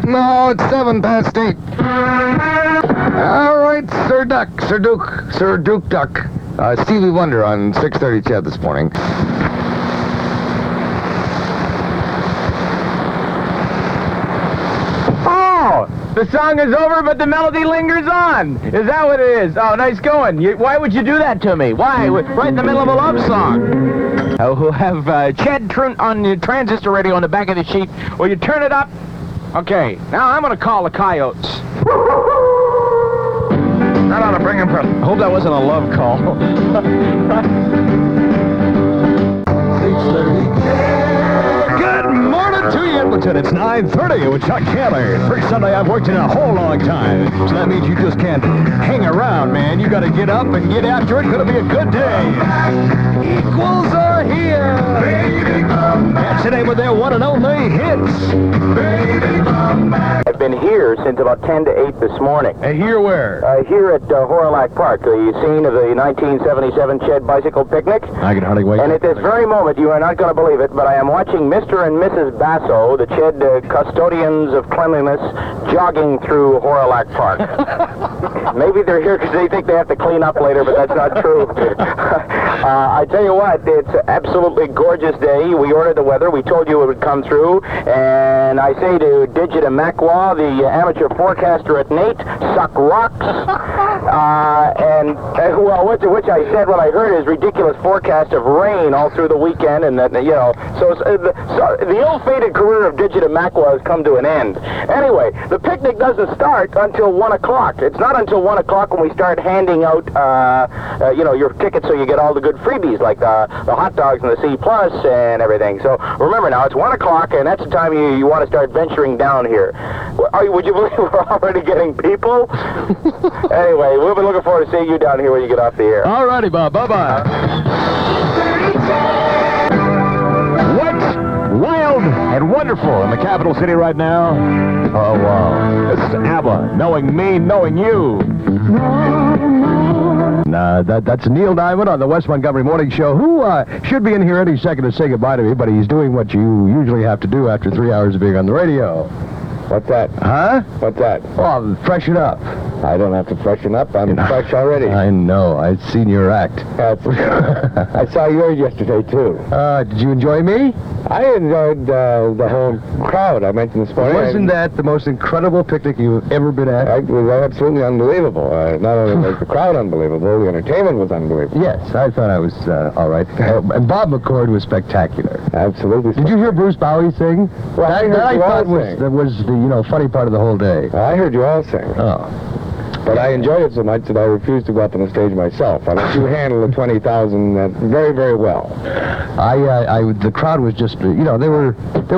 No, it's 7 past 8. All right, Sir Duke Duck. Stevie Wonder on 6:30 CHED this morning. Oh, the song is over, but the melody lingers on. Is that what it is? Oh, nice going. Why would you do that to me? Why? Right in the middle of a love song. Who have CHED on the transistor radio on the back of the sheet. Will you turn it up? Okay, now I'm going to call the coyotes. That ought to bring him from... I hope that wasn't a love call. Good morning to you, Edmonton. It's 9:30 with Chuck Chandler. First Sunday I've worked in a whole long time. So that means you just can't hang around, man. You got to get up and get after it. Going to be a good day. Equals are here. That's the name of their one and only hits. I've been here since about 10 to 8 this morning. Here where? Here at Horlack Park, the scene of the 1977 CHED bicycle picnic. I can hardly wait. And at this very moment, you are not going to believe it, but I am watching Mr. and Mrs. Basso, the CHED custodians of cleanliness, jogging through Horlack Park. Maybe they're here because they think they have to clean up later, but that's not true. I tell you what, it's an absolutely gorgeous day. We ordered the weather. We told you it would come through. And I say to Digit and Macwa, the amateur forecaster at Nate, suck rocks. Which I said what I heard is ridiculous forecast of rain all through the weekend, and that, you know, so the ill-fated career of Digit and Macwa has come to an end. Anyway, the picnic doesn't start until 1 o'clock. It's not until 1 o'clock when we start handing out, your tickets so you get all the good freebies, like the hot dogs and the C+ and everything. So remember now, it's 1 o'clock, and that's the time you want to start venturing down here. Would you believe we're already getting people? Anyway, we'll be looking forward to seeing you down here when you get off the air. All righty, Bob. Bye-bye. What's wild and wonderful in the capital city right now? Oh, wow. This is ABBA, knowing me, knowing you. That's Neil Diamond on the Wes Montgomery Morning Show, who should be in here any second to say goodbye to me, but he's doing what you usually have to do after 3 hours of being on the radio. What's that? Huh? What's that? Oh, freshen up. I don't have to freshen up. I'm fresh already. I know. I've seen your act. I saw yours yesterday, too. Did you enjoy me? I enjoyed the whole crowd I mentioned this morning. Wasn't that the most incredible picnic you've ever been at? It was absolutely unbelievable. Not only was the crowd unbelievable, the entertainment was unbelievable. Yes, I thought I was all right. And Bob McCord was spectacular. Absolutely. Did you hear Bruce Bowie sing? Well, I thought was the funny part of the whole day. I heard you all sing. Oh. But I enjoyed it so much that I refused to go up on the stage myself. I let you handle the 20,000 very, very well. The crowd was just, they were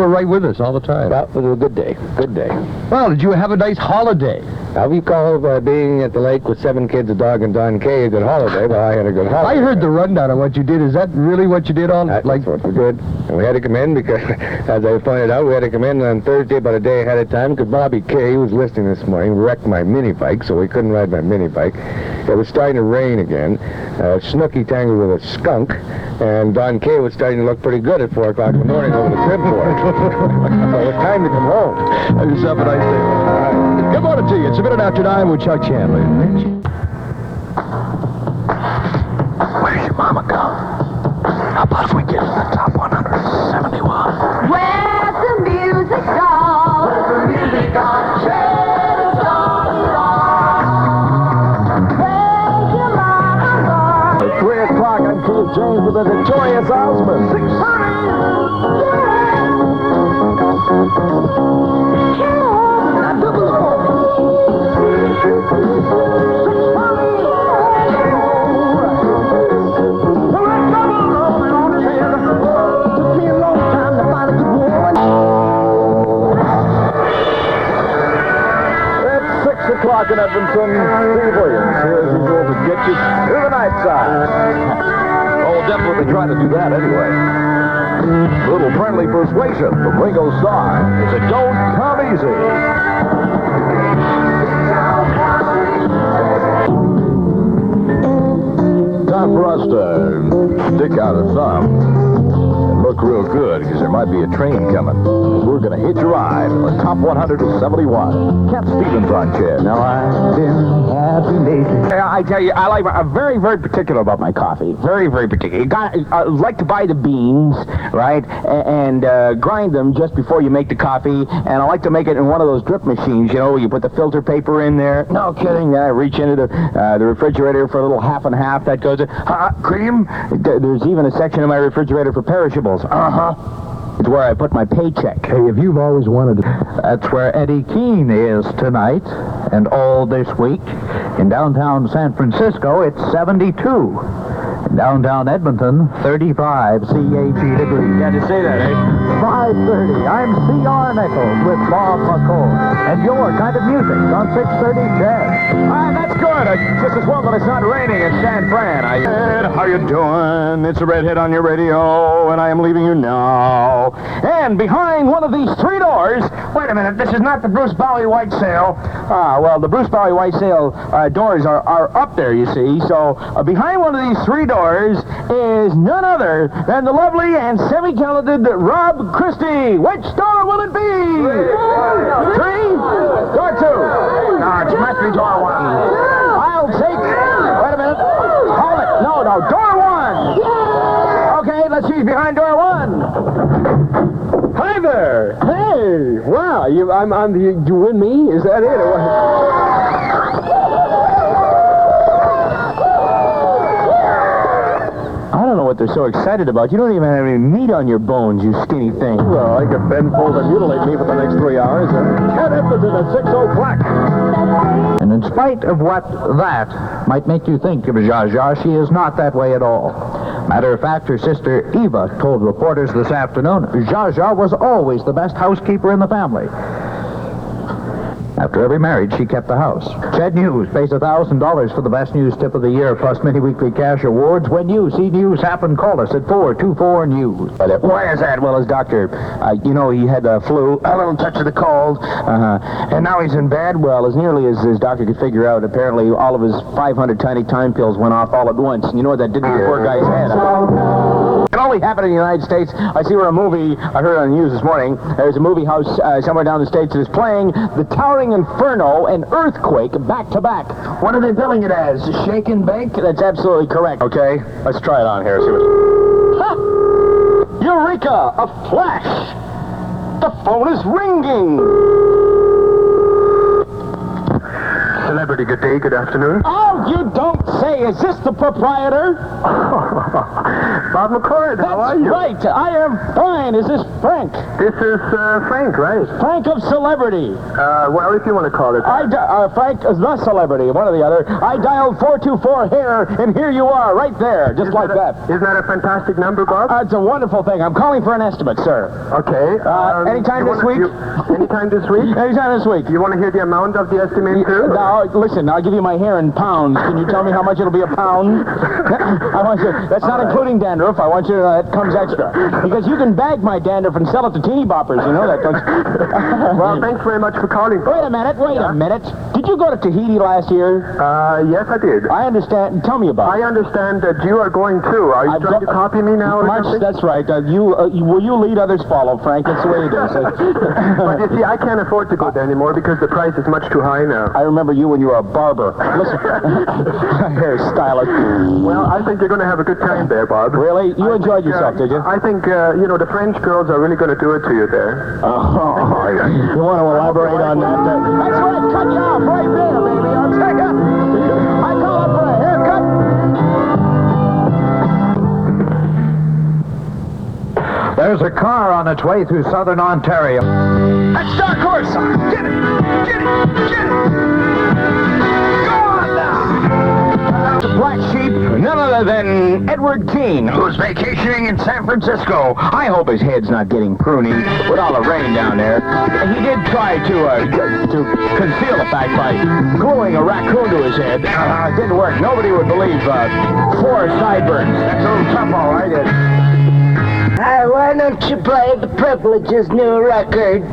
right with us all the time. That was a good day. Good day. Well, did you have a nice holiday? Now, we call being at the lake with 7 kids, a dog, and Don Kay a good holiday. Well, I had a good holiday. I heard the rundown of what you did. Is that really what you did all That's what we did. And we had to come in because, as I pointed out, we had to come in on Thursday about a day ahead of time because Bobby Kay, who was listening this morning, wrecked my mini bike, so we couldn't ride my mini bike. It was starting to rain again. Snooky tangled with a skunk, and Don Kay was starting to look pretty good at 4 o'clock in the morning over the cribboard. So it was time to come home. Have yourself a nice day. Good morning to you. It's a minute after 9 with Chuck Chandler. Where's your mama gone? How about if we get in the top 171? Where's the music gone? Where's the music gone? CHED is on the rock. Where's your mama gone? At 3 o'clock, I'm Keith James with the Victorious Osmond. 600. Now double the phone. O'clock in Edmonton, Steve Williams here as usual to get you to the night side. Oh, we'll definitely try to do that anyway. A little friendly persuasion from Ringo Starr. It's a Don't Come Easy. Time for us to stick out a thumb and look real real good, because there might be a train coming. We're going to hitch a ride on the top 171. Cat Stevens on CHED. Now I've been happy lately. I tell you, I'm very, very particular about my coffee. Very, very particular. I like to buy the beans, right, and grind them just before you make the coffee. And I like to make it in one of those drip machines, you know, you put the filter paper in there. No kidding. I reach into the refrigerator for a little half and half. That goes in. Cream. There's even a section in my refrigerator for perishables. It's where I put my paycheck. Hey, if you've always wanted to... That's where Eddie Keene is tonight and all this week. In downtown San Francisco, it's 72. In downtown Edmonton, 35 CHED degrees. Got to say that, eh? 5:30. I'm C.R. Nichols with Bob McCord. And your kind of music on 630 CHED. That's good. Just as well that it's not raining in San Fran. How you doing? It's a redhead on your radio, and I am leaving you now. And behind one of these three doors... Wait a minute, this is not the Bruce Bowie White Sale. Well, the Bruce Bowie White Sale doors are up there, you see. So behind one of these three doors is none other than the lovely and semi-talented Rob Christie. Which door will it be? Three? Door two? No, it must be door one. I'll take... Wait a minute. Hold it. No, door one. Okay, let's see behind door one. Hi there. Hey, wow, you win me? Is that it? Or what? I don't know what they're so excited about. You don't even have any meat on your bones, you skinny thing. Well, I could bend, fold, and mutilate me for the next 3 hours. Cat Edmonton at 6:00 black. And in spite of what that might make you think of Zsa Zsa, she is not that way at all. Matter of fact, her sister Eva told reporters this afternoon, Zsa Zsa was always the best housekeeper in the family. After every marriage, she kept the house. CHED News pays $1,000 for the best news tip of the year, plus many weekly cash awards. When you see news happen, call us at 424-NEWS. Why is that? Well, his doctor, he had the flu, a little touch of the cold, and now he's in bed. Well, as nearly as his doctor could figure out, apparently all of his 500 tiny time pills went off all at once. And you know what that did to the poor guy's head? It only happened in the United States. I see where a movie, I heard on the news this morning, there's a movie house somewhere down the States that is playing The Towering Inferno and Earthquake back to back. What are they billing it as? Shake and bake? That's absolutely correct. Okay, let's try it on here. See what... Eureka! A flash! The phone is ringing! Celebrity, good day, good afternoon. Oh, you don't say. Is this the proprietor? Bob McCord, how are you? That's right. I am fine. Is this Frank? This is Frank, right? Frank of Celebrity. Well, if you want to call it. Frank is the Celebrity, one or the other. I dialed 424 here, and here you are, right there, just like that. Isn't that a fantastic number, Bob? It's a wonderful thing. I'm calling for an estimate, sir. Okay. Anytime this week? Anytime this week? Anytime this week. You want to hear the amount of the estimate, too? Now, listen, I'll give you my hair in pounds. Can you tell me how much it'll be a pound? I want you. That's not including dandruff. I want you to know that comes extra. Because you can bag my dandruff and sell it to teeny boppers, you know that. Well, thanks very much for calling. Wait a minute. Did you go to Tahiti last year? Yes, I did. I understand. Tell me about it. I understand that you are going too. Are you trying to copy me now or something? That's right. Will you lead, others follow, Frank? That's the way it is. But you see, I can't afford to go there anymore because the price is much too high now. I remember you when you were a barber. Listen, hairstylist. Well, I think you're going to have a good time there, Bob. Really? You enjoyed yourself, did you? I think, the French girls are really going to do it to you there. Oh, you want to elaborate on that? That's right. Cut you off right there, baby. I'll take it. I call up for a haircut. There's a car on its way through southern Ontario. That's Dark Horse. Get it. Get it. Get it. Go on now. The black sheep, none other than Edward Keene, who's vacationing in San Francisco. I hope his head's not getting pruny with all the rain down there. He did try to conceal the fact by gluing a raccoon to his head. It didn't work. Nobody would believe 4 sideburns. That's a little tough, all right. Why don't you play the Privileges' new record?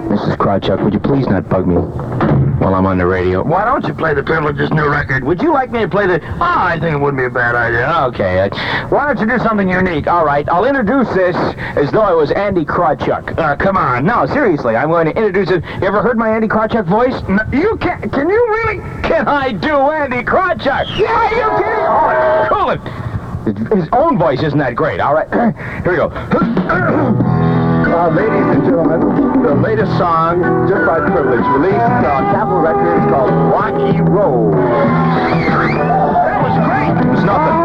Mrs. Krawchuk, would you please not bug me while I'm on the radio? Why don't you play the Privileges' new record? Would you like me to play the... Oh, I think it wouldn't be a bad idea. Okay, why don't you do something unique? All right, I'll introduce this as though I was Andy Krawchuk. Come on. No, seriously, I'm going to introduce it. You ever heard my Andy Krawchuk voice? No, you can't... Can you really... Can I do Andy Krawchuk? Yeah, are you kidding? Oh, cool it. His own voice isn't that great. All right, here we go. Ladies and gentlemen, the latest song, just by privilege, released on Capitol Records called Rocky Road. That was great. It was nothing.